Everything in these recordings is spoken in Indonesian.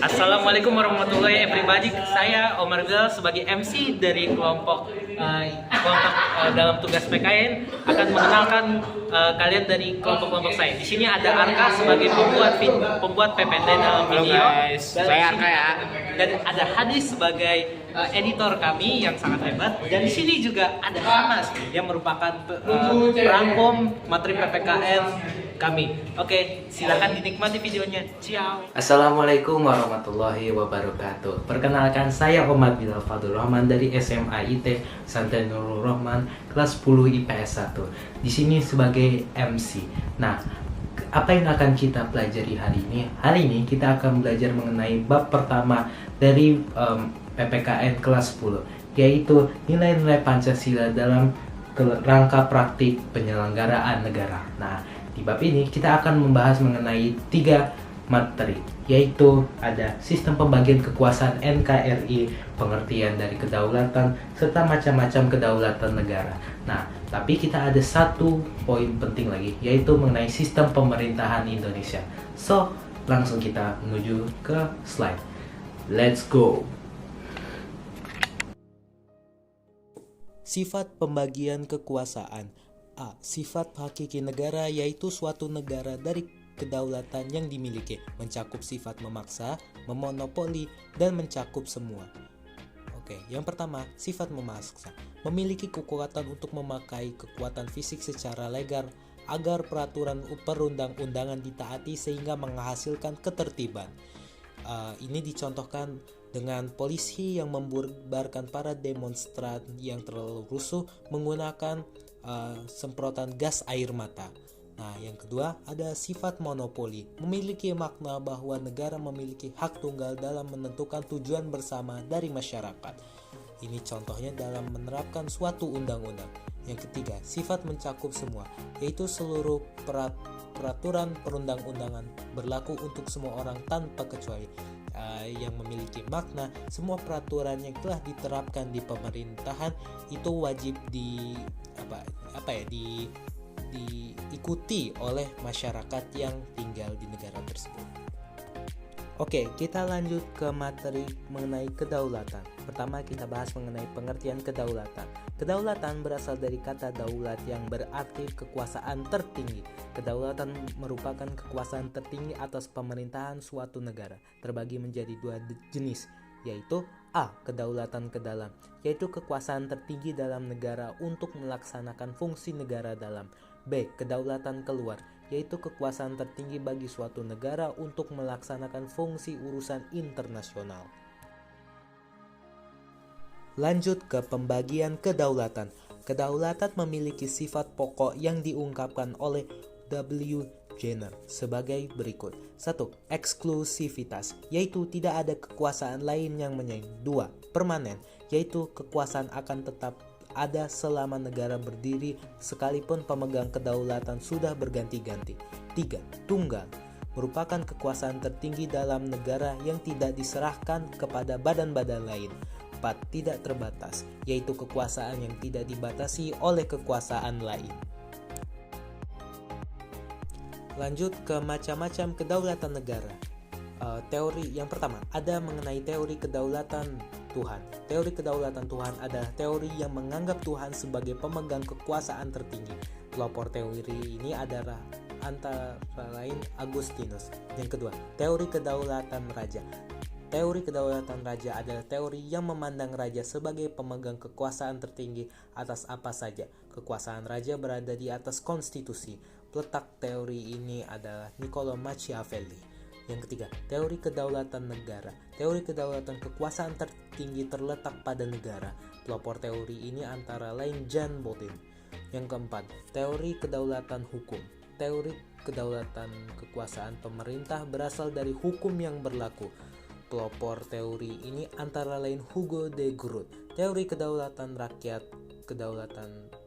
Assalamualaikum warahmatullahi wabarakatuh. Saya Omar Gal sebagai MC dari kelompok dalam tugas PKN akan mengenalkan kalian dari kelompok-kelompok saya. Di sini ada Arka sebagai pembuat PPT dalam video. Guys, saya Arka ya. Dan ada Hadis sebagai editor kami yang sangat hebat. Dan di sini juga ada Hamas yang merupakan perangkom materi PPKN kami. Oke, silakan dinikmati videonya. Ciao. Assalamualaikum warahmatullahi wabarakatuh. Perkenalkan, saya Omar Bilal Fadul Rahman dari SMA IT Santai Nurul Rahman kelas 10 IPS 1. Di sini sebagai MC. Nah, apa yang akan kita pelajari hari ini? Hari ini kita akan belajar mengenai bab pertama dari PPKN kelas 10, yaitu nilai-nilai Pancasila dalam rangka praktik penyelenggaraan negara. Nah, di bab ini kita akan membahas mengenai 3 materi, yaitu ada sistem pembagian kekuasaan NKRI, pengertian dari kedaulatan, serta macam-macam kedaulatan negara. Nah, tapi kita ada satu poin penting lagi, yaitu mengenai sistem pemerintahan Indonesia. So, langsung kita menuju ke slide. Let's go! Sifat pembagian kekuasaan. A. Sifat hakiki negara, yaitu suatu negara dari kedaulatan yang dimiliki, mencakup sifat memaksa, memonopoli, dan mencakup semua. Oke, yang pertama, sifat memaksa. Memiliki kekuatan untuk memakai kekuatan fisik secara legal agar peraturan perundang-undangan ditaati sehingga menghasilkan ketertiban. Ini dicontohkan dengan polisi yang membubarkan para demonstran yang terlalu rusuh menggunakan semprotan gas air mata. Nah, yang kedua ada sifat monopoli. Memiliki makna bahwa negara memiliki hak tunggal dalam menentukan tujuan bersama dari masyarakat. Ini contohnya dalam menerapkan suatu undang-undang. Yang ketiga, sifat mencakup semua, yaitu seluruh peraturan perundang-undangan berlaku untuk semua orang tanpa kecuali. Yang memiliki makna semua peraturan yang telah diterapkan di pemerintahan itu wajib diikuti oleh masyarakat yang tinggal di negara tersebut. Oke, kita lanjut ke materi mengenai kedaulatan. Pertama kita bahas mengenai pengertian kedaulatan. Kedaulatan berasal dari kata daulat yang berarti kekuasaan tertinggi. Kedaulatan merupakan kekuasaan tertinggi atas pemerintahan suatu negara. Terbagi menjadi 2 jenis, yaitu A. Kedaulatan ke dalam, yaitu kekuasaan tertinggi dalam negara untuk melaksanakan fungsi negara dalam. B. Kedaulatan keluar, yaitu kekuasaan tertinggi bagi suatu negara untuk melaksanakan fungsi urusan internasional. Lanjut ke pembagian kedaulatan. Kedaulatan memiliki sifat pokok yang diungkapkan oleh W. Jenner sebagai berikut. 1. Eksklusivitas, yaitu tidak ada kekuasaan lain yang menyaingi. 2. Permanen, yaitu kekuasaan akan tetap ada selama negara berdiri sekalipun pemegang kedaulatan sudah berganti-ganti. 3. Tunggal, merupakan kekuasaan tertinggi dalam negara yang tidak diserahkan kepada badan-badan lain. 4. Tidak terbatas, yaitu kekuasaan yang tidak dibatasi oleh kekuasaan lain. Lanjut ke macam-macam kedaulatan negara. Teori yang pertama ada mengenai teori kedaulatan Tuhan. Teori kedaulatan Tuhan adalah teori yang menganggap Tuhan sebagai pemegang kekuasaan tertinggi. Pelopor teori ini adalah antara lain Agustinus. Yang kedua, teori kedaulatan raja. Teori kedaulatan raja adalah teori yang memandang raja sebagai pemegang kekuasaan tertinggi atas apa saja. Kekuasaan raja berada di atas konstitusi. Peletak teori ini adalah Niccolò Machiavelli. Yang ketiga, teori kedaulatan negara. Teori kedaulatan kekuasaan tertinggi terletak pada negara. Pelopor teori ini antara lain John Bolton. Yang keempat, teori kedaulatan hukum. Teori kedaulatan kekuasaan pemerintah berasal dari hukum yang berlaku. Pelopor teori ini antara lain Hugo de Groot. Teori kedaulatan rakyat. Kedaulatan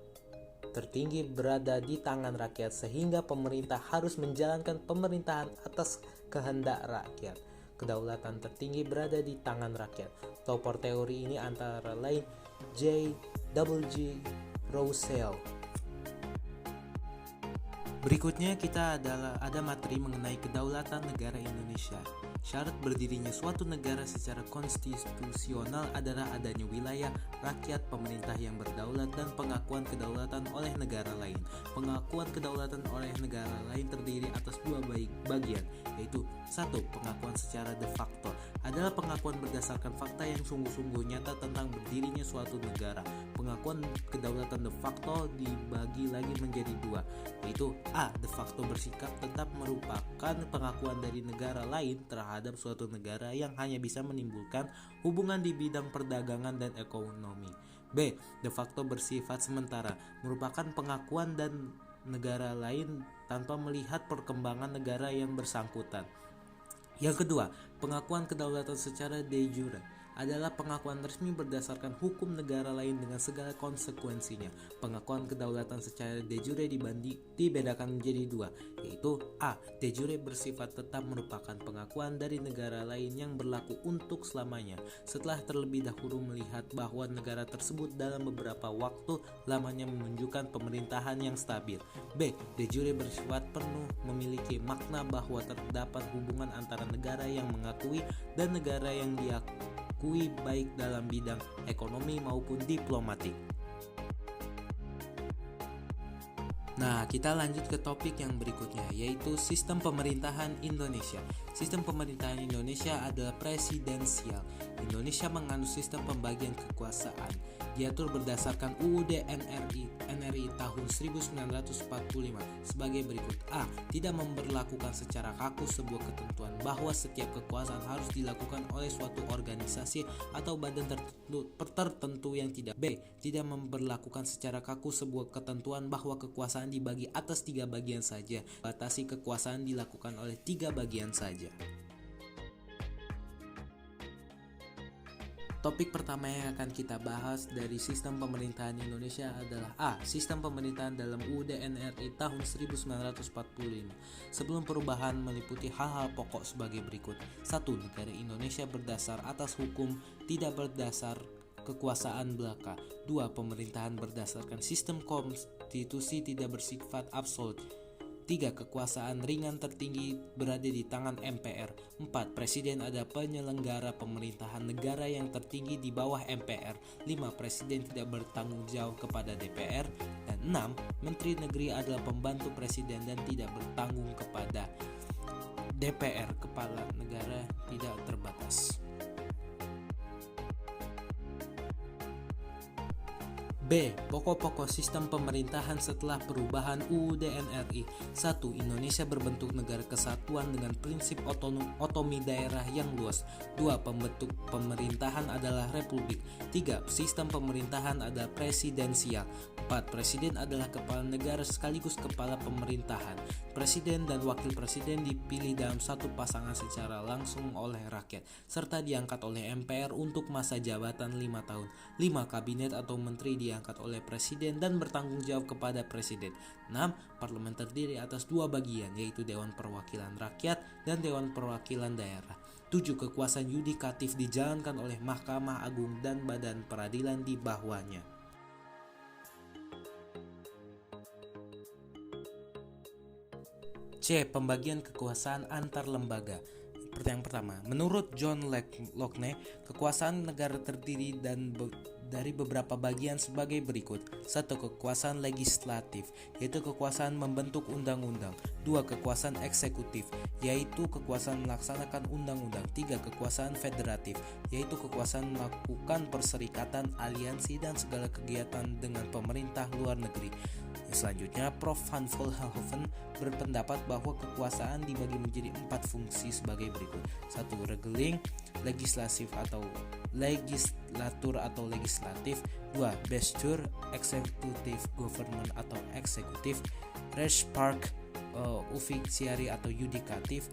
tertinggi berada di tangan rakyat sehingga pemerintah harus menjalankan pemerintahan atas kehendak rakyat. Kedaulatan tertinggi berada di tangan rakyat. Pelopor teori ini antara lain J. W. Russell. Berikutnya ada materi mengenai kedaulatan negara Indonesia. Syarat berdirinya suatu negara secara konstitusional adalah adanya wilayah, rakyat, pemerintah yang berdaulat, dan pengakuan kedaulatan oleh negara lain. Pengakuan kedaulatan oleh negara lain terdiri atas dua bagian, yaitu 1. Pengakuan secara de facto adalah pengakuan berdasarkan fakta yang sungguh-sungguh nyata tentang berdirinya suatu negara. Pengakuan kedaulatan de facto dibagi lagi menjadi dua, yaitu A. De facto bersikap tetap merupakan pengakuan dari negara lain terhadap suatu negara yang hanya bisa menimbulkan hubungan di bidang perdagangan dan ekonomi. B. De facto bersifat sementara, merupakan pengakuan dan negara lain tanpa melihat perkembangan negara yang bersangkutan. Yang kedua, pengakuan kedaulatan secara de jure adalah pengakuan resmi berdasarkan hukum negara lain dengan segala konsekuensinya. Pengakuan kedaulatan secara de jure dibedakan menjadi dua, yaitu A. De jure bersifat tetap merupakan pengakuan dari negara lain yang berlaku untuk selamanya setelah terlebih dahulu melihat bahwa negara tersebut dalam beberapa waktu lamanya menunjukkan pemerintahan yang stabil. B. De jure bersifat penuh memiliki makna bahwa terdapat hubungan antara negara yang mengakui dan negara yang diakui baik dalam bidang ekonomi maupun diplomatik. Nah, kita lanjut ke topik yang berikutnya, yaitu sistem pemerintahan Indonesia. Sistem pemerintahan Indonesia adalah presidensial. Indonesia menganut sistem pembagian kekuasaan. Diatur berdasarkan UUD NRI tahun 1945 sebagai berikut. A. Tidak memberlakukan secara kaku sebuah ketentuan bahwa setiap kekuasaan harus dilakukan oleh suatu organisasi atau badan tertentu yang tidak. B. Tidak memberlakukan secara kaku sebuah ketentuan bahwa kekuasaan dibagi atas 3 bagian saja. Batasi kekuasaan dilakukan oleh 3 bagian saja. Topik pertama yang akan kita bahas dari sistem pemerintahan Indonesia adalah A. Sistem pemerintahan dalam UUD NRI tahun 1945. Sebelum perubahan meliputi hal-hal pokok sebagai berikut. 1. Negara Indonesia berdasar atas hukum, tidak berdasar kekuasaan belaka. 2. Pemerintahan berdasarkan sistem konstitusi tidak bersifat absolut. 3. Kekuasaan ringan tertinggi berada di tangan MPR. 4. Presiden adalah penyelenggara pemerintahan negara yang tertinggi di bawah MPR. 5. Presiden tidak bertanggung jawab kepada DPR. Dan 6. Menteri Negeri adalah pembantu presiden dan tidak bertanggung kepada DPR. Kepala negara tidak terbatas. B. Pokok-pokok sistem pemerintahan setelah perubahan UUD NRI. 1. Indonesia berbentuk negara kesatuan dengan prinsip otonomi daerah yang luas. 2. Pembentuk pemerintahan adalah republik. 3. Sistem pemerintahan adalah presidensial. 4. Presiden adalah kepala negara sekaligus kepala pemerintahan. Presiden dan wakil presiden dipilih dalam satu pasangan secara langsung oleh rakyat, serta diangkat oleh MPR untuk masa jabatan 5 tahun. 5. Kabinet atau menteri diangkat oleh presiden dan bertanggung jawab kepada presiden. 6. Parlemen terdiri atas 2 bagian, yaitu Dewan Perwakilan Rakyat dan Dewan Perwakilan Daerah. 7. Kekuasaan yudikatif dijalankan oleh Mahkamah Agung dan badan peradilan di bawahnya. C. Pembagian kekuasaan antar lembaga. Yang pertama, menurut John Locke, kekuasaan negara terdiri dari beberapa bagian sebagai berikut. 1. Kekuasaan legislatif, yaitu kekuasaan membentuk undang-undang. 2. Kekuasaan eksekutif, yaitu kekuasaan melaksanakan undang-undang. 3. Kekuasaan federatif, yaitu kekuasaan melakukan perserikatan, aliansi, dan segala kegiatan dengan pemerintah luar negeri. Selanjutnya, Prof. Van Vollenhoven berpendapat bahwa kekuasaan dibagi menjadi 4 fungsi sebagai berikut. 1. Regeling, legislatif atau legislatur atau legislatif. 2. Bestuur, executive government atau eksekutif. Rechtspraak, ufficiari atau yudikatif.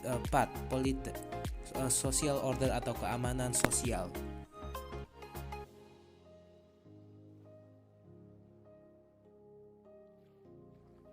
4. Social order atau keamanan sosial.